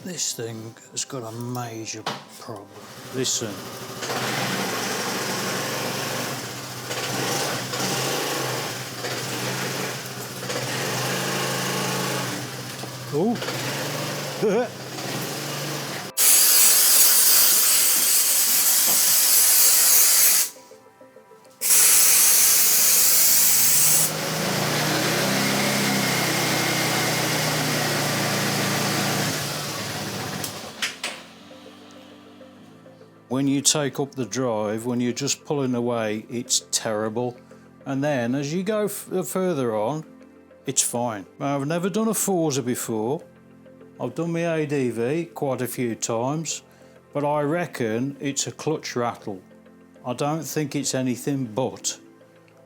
This thing has got a major problem. Listen. Oh. When you take up the drive, when you're just pulling away, it's terrible. And then as you go further on, it's fine. I've never done a Forza before. I've done my ADV quite a few times, but I reckon it's a clutch rattle. I don't think it's anything but.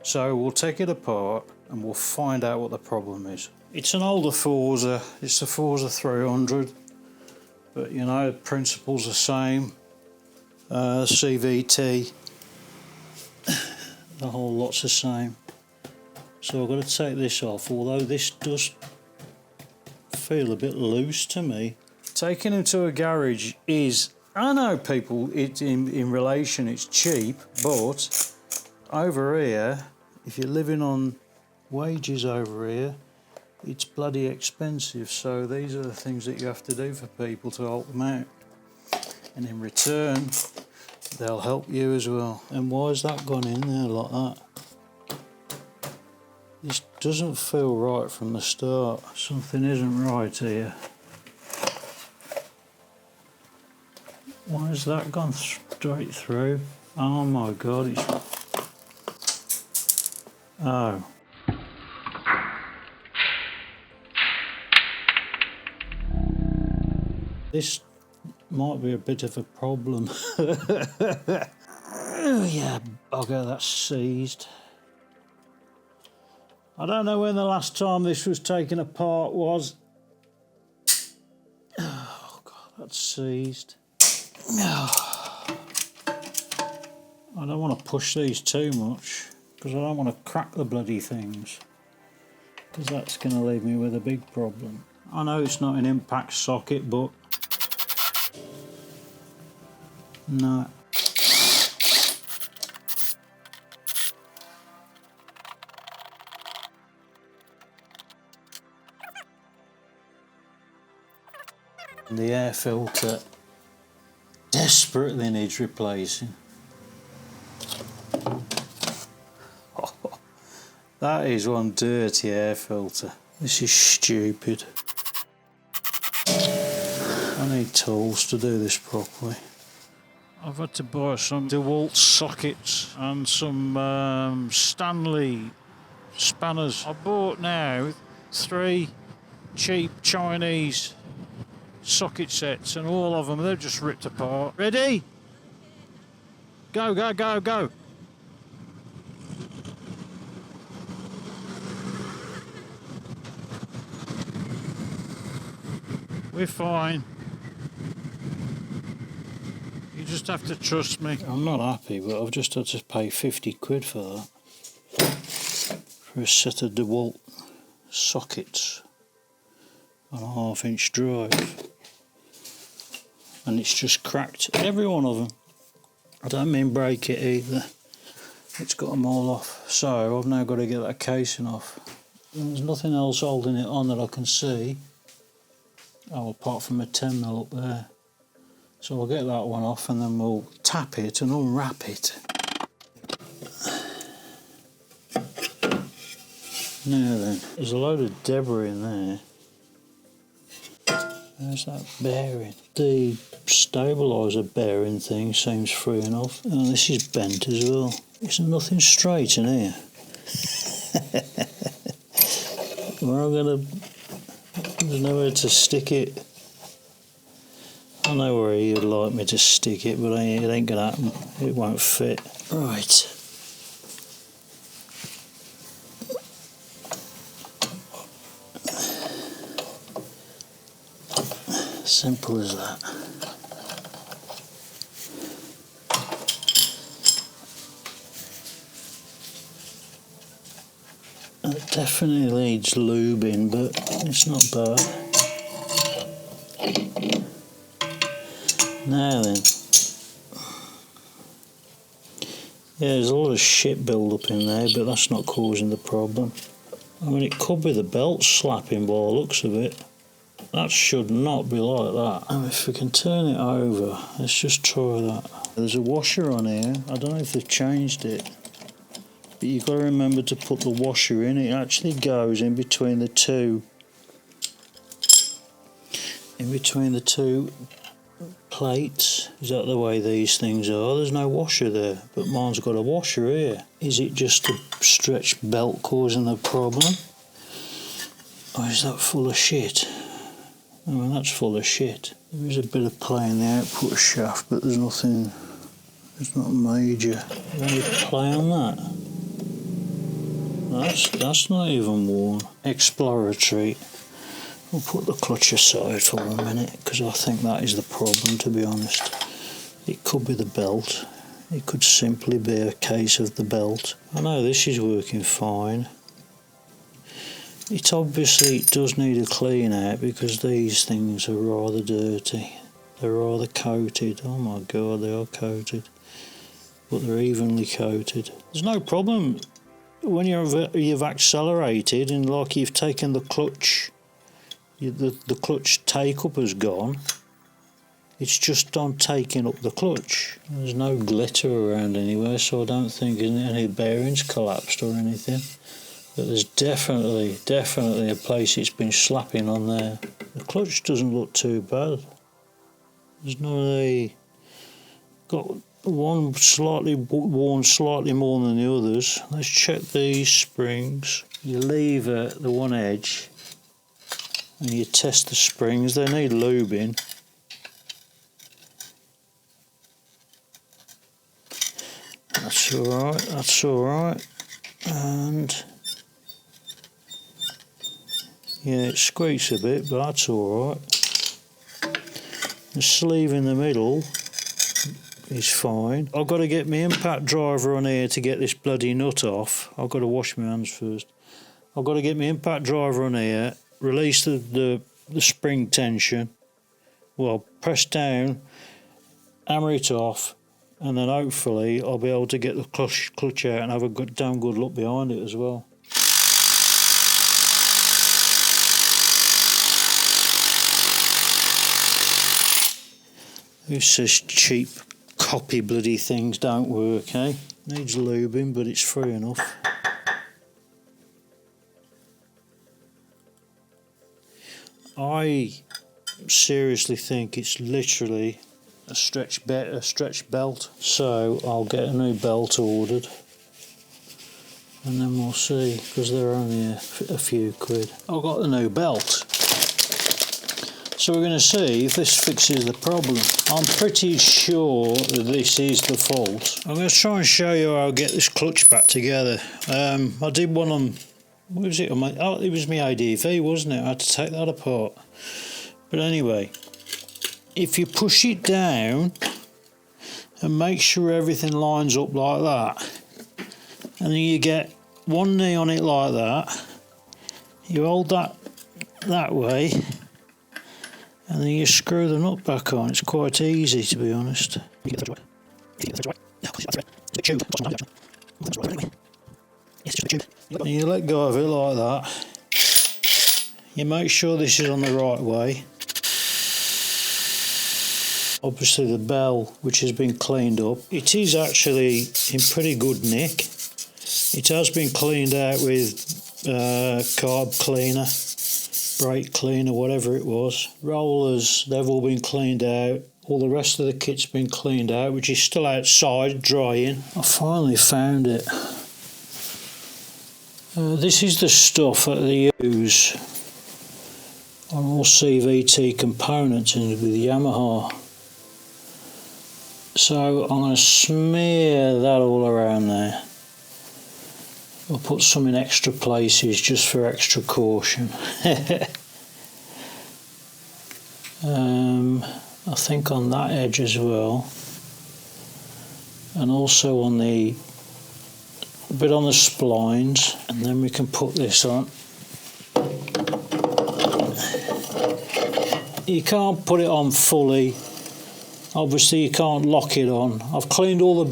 So we'll take it apart and we'll find out what the problem is. It's an older Forza, it's the Forza 300, but you know, the principle's the same. CVT, the whole lot's the same. So I've got to take this off, although this does feel a bit loose to me. Taking him to a garage is, I know people, it's in relation it's cheap, but over here, if you're living on wages over here, it's bloody expensive. So these are the things that you have to do for people to help them out. And in return, they'll help you as well. And why has that gone in there like that? This doesn't feel right from the start. Something isn't right here. Why has that gone straight through? Oh my God, it's... Oh. This might be a bit of a problem. Oh yeah, bugger, that's seized. I don't know when the last time this was taken apart was. Oh God, that's seized. Oh. I don't want to push these too much because I don't want to crack the bloody things, because that's going to leave me with a big problem. I know it's not an impact socket, but no. The air filter desperately needs replacing. Oh, that is one dirty air filter. This is stupid. I need tools to do this properly. I've had to buy some DeWalt sockets and some Stanley spanners. I bought now 3 cheap Chinese socket sets, and all of them, they're just ripped apart. Ready? Go, go, go, go. We're fine. You just have to trust me. I'm not happy, but I've just had to pay 50 quid for that. For a set of DeWalt sockets on a 1/2-inch drive. And it's just cracked, every one of them. I don't mean break it either. It's got them all off. So I've now got to get that casing off. And there's nothing else holding it on that I can see. Oh, apart from a 10mm up there. So I'll get that one off and then we'll tap it and unwrap it. Now then, there's a load of debris in there. There's that bearing. The stabiliser bearing thing seems free enough. Oh, this is bent as well. There's nothing straight in here. Where I'm gonna... There's nowhere to stick it. I know where you'd like me to stick it, but it ain't gonna happen. It won't fit. Right. Simple as that. It definitely needs lubing, but it's not bad. Now then, yeah, there's a lot of shit build up in there, but that's not causing the problem. I mean, it could be the belt slapping by the looks of it. That should not be like that. And if we can turn it over, let's just try that. There's a washer on here. I don't know if they've changed it, but you've got to remember to put the washer in. It actually goes in between the two. Plates. Is that the way these things are? There's no washer there, but mine's got a washer here. Is it just a stretched belt causing the problem? Or is that full of shit? I mean, that's full of shit. There is a bit of play in the output shaft, but there's nothing, it's not major. Any play on that? That's not even worn. Exploratory. We'll put the clutch aside for a minute, because I think that is the problem, to be honest. It could be the belt. It could simply be a case of the belt. I know this is working fine. It obviously does need a clean out, because these things are rather dirty. They're rather coated. Oh my god, they are coated. But they're evenly coated. There's no problem when you've accelerated and like you've taken the clutch. The clutch take-up has gone. It's just on taking up the clutch. There's no glitter around anywhere, so I don't think any bearings collapsed or anything. But there's definitely a place it's been slapping on there. The clutch doesn't look too bad. There's got one slightly worn slightly more than the others. Let's check these springs. You lever the one edge and you test the springs. They need lubing. That's alright, and yeah, it squeaks a bit, but that's alright. The sleeve in the middle is fine. I've got to get my impact driver on here to get this bloody nut off. I've got to wash my hands first. I've got to get my impact driver on here, release the spring tension, well, press down, hammer it off, and then hopefully I'll be able to get the clutch out and have a damn good look behind it as well. Who says cheap copy bloody things don't work, eh? Needs lubing, but it's free enough. I seriously think it's literally a stretch belt, so I'll get a new belt ordered and then we'll see, because they're only a few quid. I've got the new belt, so we're going to see if this fixes the problem. I'm pretty sure that this is the fault. I'm going to try and show you how I get this clutch back together. I did one on, what was it? It was my ADV, wasn't it? I had to take that apart. But anyway, if you push it down and make sure everything lines up like that, and then you get one knee on it like that, you hold that way, and then you screw the nut back on. It's quite easy, to be honest. And you let go of it like that. You make sure this is on the right way. Obviously the bell, which has been cleaned up, it is actually in pretty good nick. It has been cleaned out with carb cleaner, brake cleaner, whatever it was. Rollers, they've all been cleaned out. All the rest of the kit's been cleaned out, which is still outside drying. I finally found it. This is the stuff that they use on all CVT components and with Yamaha. So I'm going to smear that all around there. I'll put some in extra places just for extra caution. I think on that edge as well, and also on a bit on the splines, and then we can put this on. You can't put it on fully. Obviously you can't lock it on. I've cleaned all the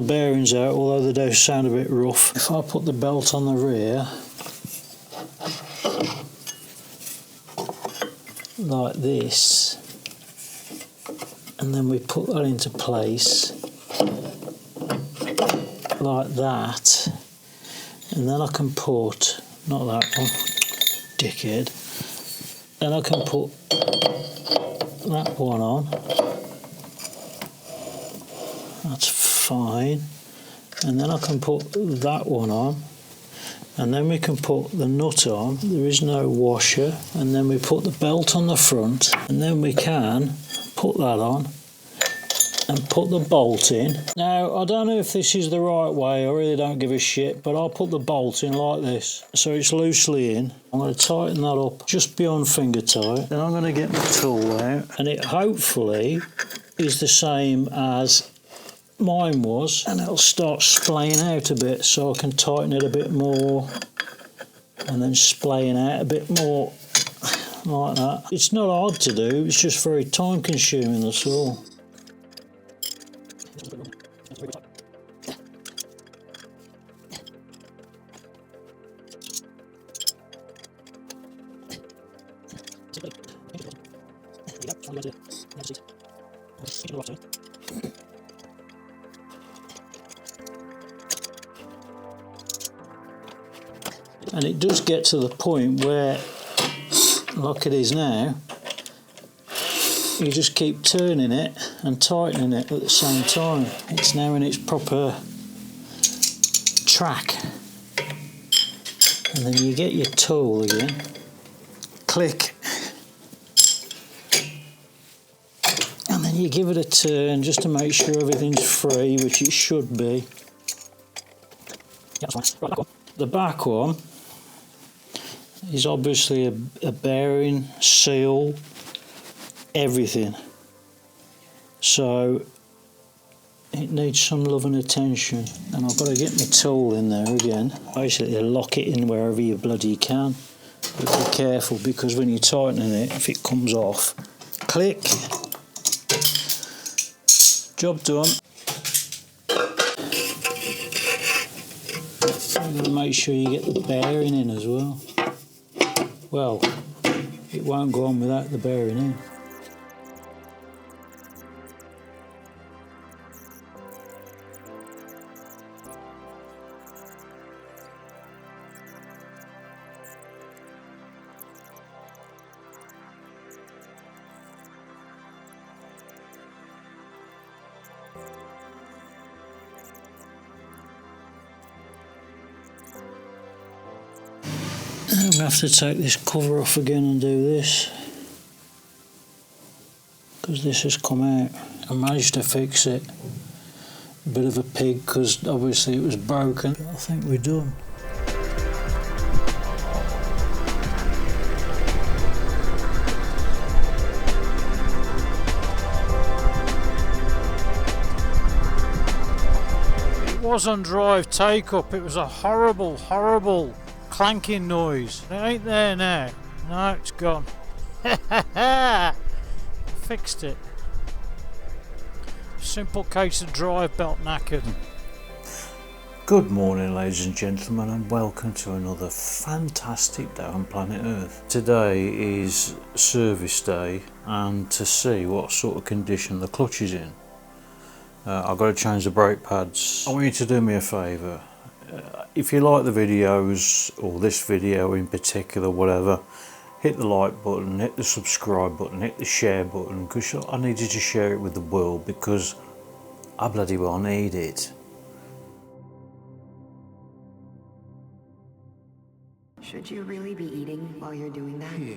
bearings out, although they do sound a bit rough. If I put the belt on the rear, like this, and then we put that into place, like that, and then I can put, not that one, dickhead, then I can put that one on. That's fine. And then I can put that one on. And then we can put the nut on. There is no washer. And then we put the belt on the front. And then we can put that on and put the bolt in. Now, I don't know if this is the right way. I really don't give a shit. But I'll put the bolt in like this, so it's loosely in. I'm going to tighten that up just beyond finger tight. Then I'm going to get my tool out. And it hopefully is the same as mine was, and it'll start splaying out a bit, so I can tighten it a bit more and then splaying out a bit more like that. It's not hard to do, it's just very time consuming, that's all. And it does get to the point where, like it is now, you just keep turning it and tightening it at the same time. It's now in its proper track. And then you get your tool again, click, and then you give it a turn just to make sure everything's free, which it should be. The back one is obviously a bearing, seal, everything. So it needs some love and attention, and I've got to get my tool in there again. Basically lock it in wherever you bloody can, but be careful, because when you're tightening it, if it comes off, click, job done. You've got to make sure you get the bearing in as well. Well, it won't go on without the bearing in. I'm going to have to take this cover off again and do this, because this has come out. I managed to fix it. A bit of a pig, because obviously it was broken. I think we're done. It was on drive take-up. It was a horrible, horrible clanking noise. It ain't there now. No, it's gone. Fixed it. Simple case of drive belt knackered. Good morning, ladies and gentlemen, and welcome to another fantastic day on planet Earth. Today is service day, and to see what sort of condition the clutch is in, I've got to change the brake pads. I want you to do me a favour. If you like the videos, or this video in particular, whatever, hit the like button, hit the subscribe button, hit the share button, because I need you to share it with the world, because I bloody well need it. Should you really be eating while you're doing that? Yeah,